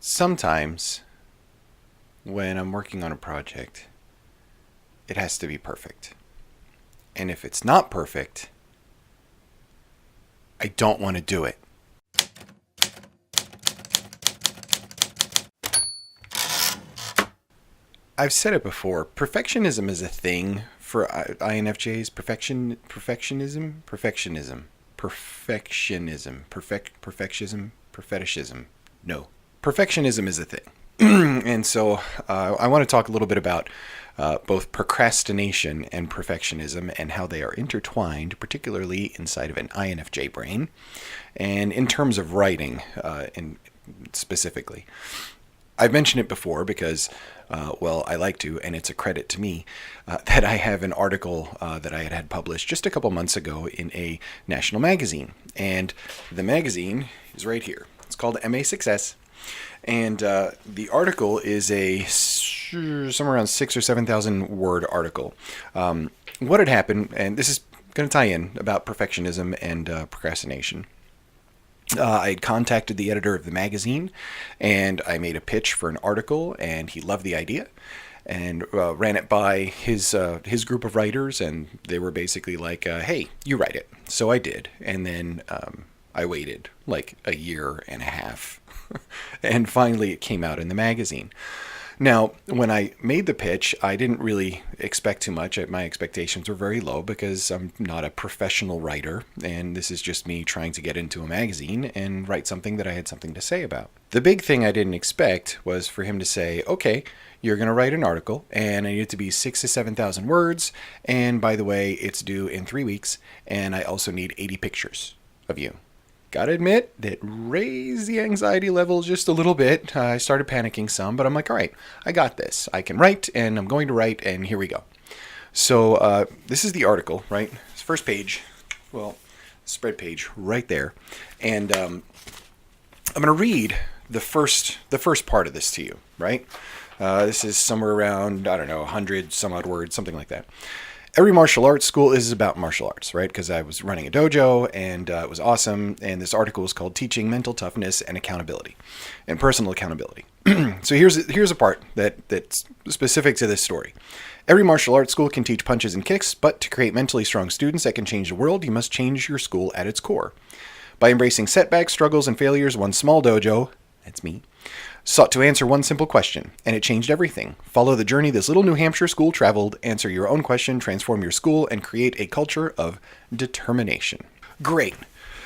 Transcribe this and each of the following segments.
Sometimes when I'm working on a project, it has to be perfect. And if it's not perfect, I don't want to do it. I've said it before. Perfectionism is a thing for INFJs. Perfectionism. No. Perfectionism is a thing. And so I want to talk a little bit about both procrastination and perfectionism and how they are intertwined, particularly inside of an INFJ brain, and in terms of writing specifically. I've mentioned it before because, I like to, and it's a credit to me, that I have an article that I had published just a couple months ago in a national magazine. And the magazine is right here. It's called MA Success. And the article is a somewhere around 6,000 or 7,000 word article. What had happened, and this is going to tie in about perfectionism and procrastination. I had contacted the editor of the magazine, and I made a pitch for an article, and he loved the idea, and ran it by his group of writers, and they were basically like, "Hey, you write it." So I did, and then I waited like a year and a half, and finally it came out in the magazine. Now, when I made the pitch, I didn't really expect too much. My expectations were very low because I'm not a professional writer, and this is just me trying to get into a magazine and write something that I had something to say about. The big thing I didn't expect was for him to say, "Okay, you're going to write an article, and I need it to be 6,000 to 7,000 words, and by the way, it's due in 3 weeks, and I also need 80 pictures of you." Gotta admit, that raised the anxiety level just a little bit. I started panicking some, but I'm like, all right, I got this. I can write, and I'm going to write, and here we go. So this is the article, right? It's first page, spread page right there. And I'm going to read the first part of this to you, right? This is somewhere around, 100 some odd words, something like that. Every martial arts school is about martial arts, right? Because I was running a dojo, and it was awesome. And this article was called "Teaching Mental Toughness and Accountability, and Personal Accountability." So here's a part that's specific to this story. Every martial arts school can teach punches and kicks, but to create mentally strong students that can change the world, you must change your school at its core. By embracing setbacks, struggles, and failures, one small dojo, that's me, sought to answer one simple question, and it changed everything. Follow the journey this little New Hampshire school traveled, answer your own question, transform your school, and create a culture of determination. Great.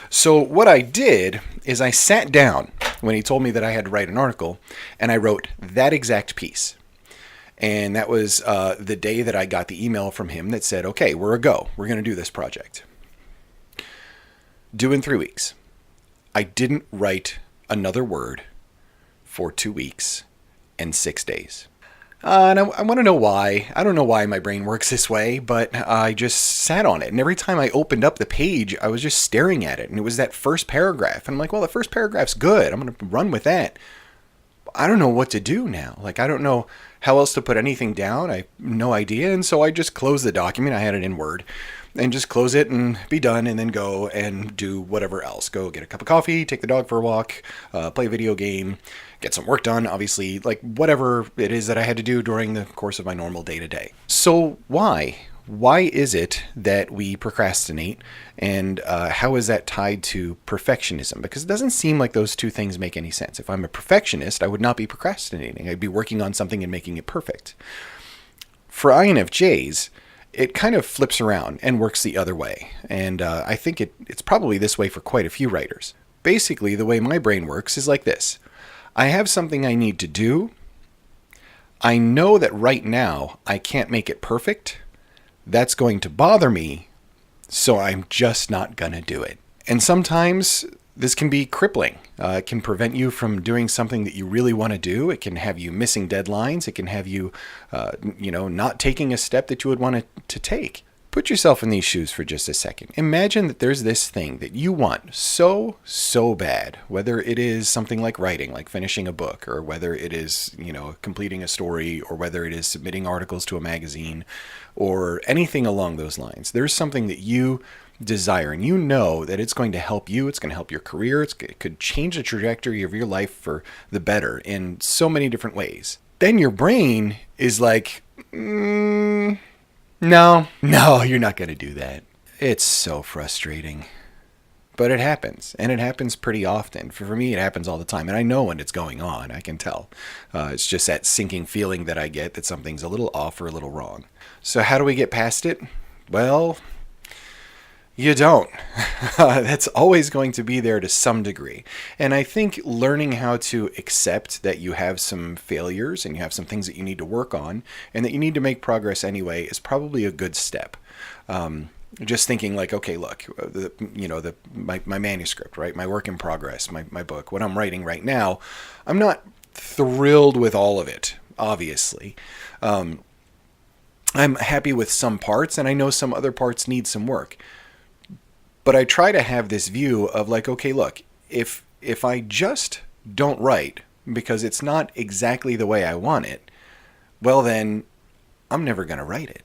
So what I did is I sat down when he told me that I had to write an article, and I wrote that exact piece. And that was the day that I got the email from him that said, "Okay, we're a go. We're going to do this project. Due in 3 weeks." I didn't write another word for 2 weeks and 6 days. And I want to know why. I don't know why my brain works this way, but I just sat on it. And every time I opened up the page, I was just staring at it. And it was that first paragraph. And I'm like, well, the first paragraph's good. I'm going to run with that. I don't know what to do now. Like, I don't know how else to put anything down. I have no idea. And so I just closed the document. I had it in Word. And just close it and be done, and then go and do whatever else. Go get a cup of coffee, take the dog for a walk, play a video game, get some work done, obviously, like whatever it is that I had to do during the course of my normal day-to-day. So why? Why is it that we procrastinate, and how is that tied to perfectionism? Because it doesn't seem like those two things make any sense. If I'm a perfectionist, I would not be procrastinating. I'd be working on something and making it perfect. For INFJs, it kind of flips around and works the other way. And I think it's probably this way for quite a few writers. Basically, the way my brain works is like this. I have something I need to do. I know that right now I can't make it perfect. That's going to bother me, so I'm just not going to do it. And sometimes this can be crippling. It can prevent you from doing something that you really want to do. It can have you missing deadlines. It can have you, not taking a step that you would want to take. Put yourself in these shoes for just a second. Imagine that there's this thing that you want so bad, whether it is something like writing, like finishing a book, or whether it is, completing a story, or whether it is submitting articles to a magazine, or anything along those lines. There's something that you desire, and you know that it's going to help you, it's going to help your career, it could change the trajectory of your life for the better in so many different ways, then your brain is like, no, you're not going to do that. It's so frustrating. But it happens, and it happens pretty often. For me, it happens all the time, and I know when it's going on. I can tell. It's just that sinking feeling that I get that something's a little off or a little wrong. So how do we get past it? Well, you don't. That's always going to be there to some degree. And I think learning how to accept that you have some failures and you have some things that you need to work on and that you need to make progress anyway is probably a good step. Just thinking like, okay, look, my manuscript, right? My work in progress, my book, what I'm writing right now, I'm not thrilled with all of it, obviously. I'm happy with some parts, and I know some other parts need some work. But I try to have this view of like, okay, look, if I just don't write because it's not exactly the way I want it, well then I'm never going to write it.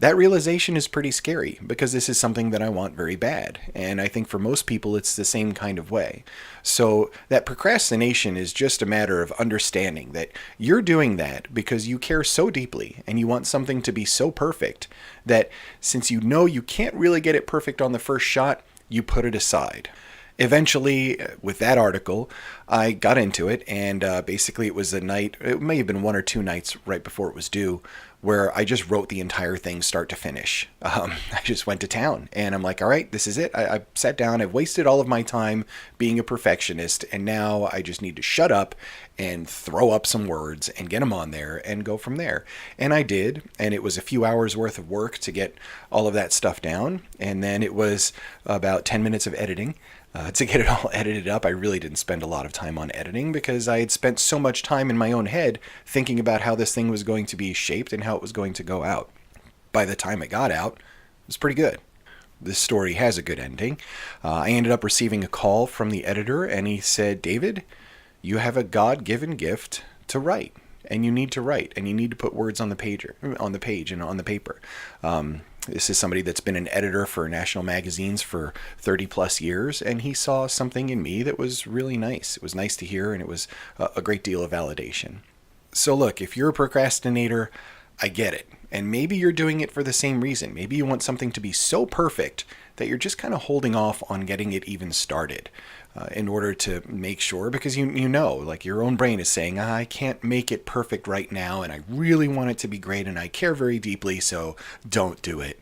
That realization is pretty scary because this is something that I want very bad. And I think for most people, it's the same kind of way. So that procrastination is just a matter of understanding that you're doing that because you care so deeply and you want something to be so perfect that since you know you can't really get it perfect on the first shot, you put it aside. Eventually, with that article, I got into it, and basically it was a night, it may have been 1 or 2 nights right before it was due, where I just wrote the entire thing start to finish. I just went to town, and I'm like, all right, this is it. I sat down, I've wasted all of my time being a perfectionist, and now I just need to shut up and throw up some words and get them on there and go from there. And I did, and it was a few hours worth of work to get all of that stuff down, and then it was about 10 minutes of editing. To get it all edited up. I really didn't spend a lot of time on editing because I had spent so much time in my own head thinking about how this thing was going to be shaped and how it was going to go out. By the time it got out, it was pretty good. This story has a good ending. I ended up receiving a call from the editor, and he said, David, you have a God-given gift to write, and you need to write, and you need to put words on the page and on the paper. This is somebody that's been an editor for national magazines for 30 plus years, and he saw something in me that was really nice. It was nice to hear, and it was a great deal of validation. So look, if you're a procrastinator, I get it. And maybe you're doing it for the same reason. Maybe you want something to be so perfect that you're just kind of holding off on getting it even started in order to make sure, because you know, like your own brain is saying, I can't make it perfect right now, and I really want it to be great, and I care very deeply, so don't do it.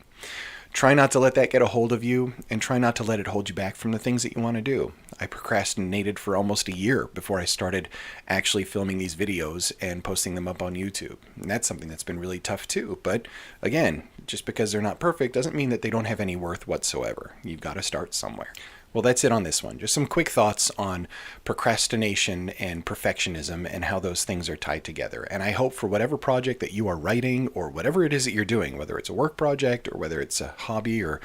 Try not to let that get a hold of you, and try not to let it hold you back from the things that you want to do. I procrastinated for almost a year before I started actually filming these videos and posting them up on YouTube. And that's something that's been really tough too. But again, just because they're not perfect doesn't mean that they don't have any worth whatsoever. You've got to start somewhere. Well, that's it on this one. Just some quick thoughts on procrastination and perfectionism and how those things are tied together. And I hope for whatever project that you are writing or whatever it is that you're doing, whether it's a work project or whether it's a hobby or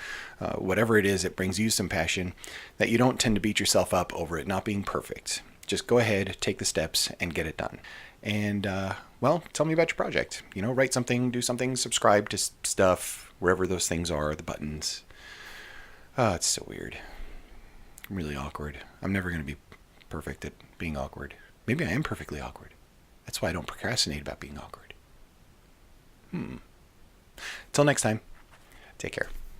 whatever it is that brings you some passion, that you don't tend to beat yourself up over it not being perfect. Just go ahead, take the steps, and get it done. And, well, tell me about your project. You know, write something, do something, subscribe to stuff, wherever those things are, the buttons. Oh, it's so weird. I'm really awkward. I'm never going to be perfect at being awkward. Maybe I am perfectly awkward. That's why I don't procrastinate about being awkward. Till next time, take care.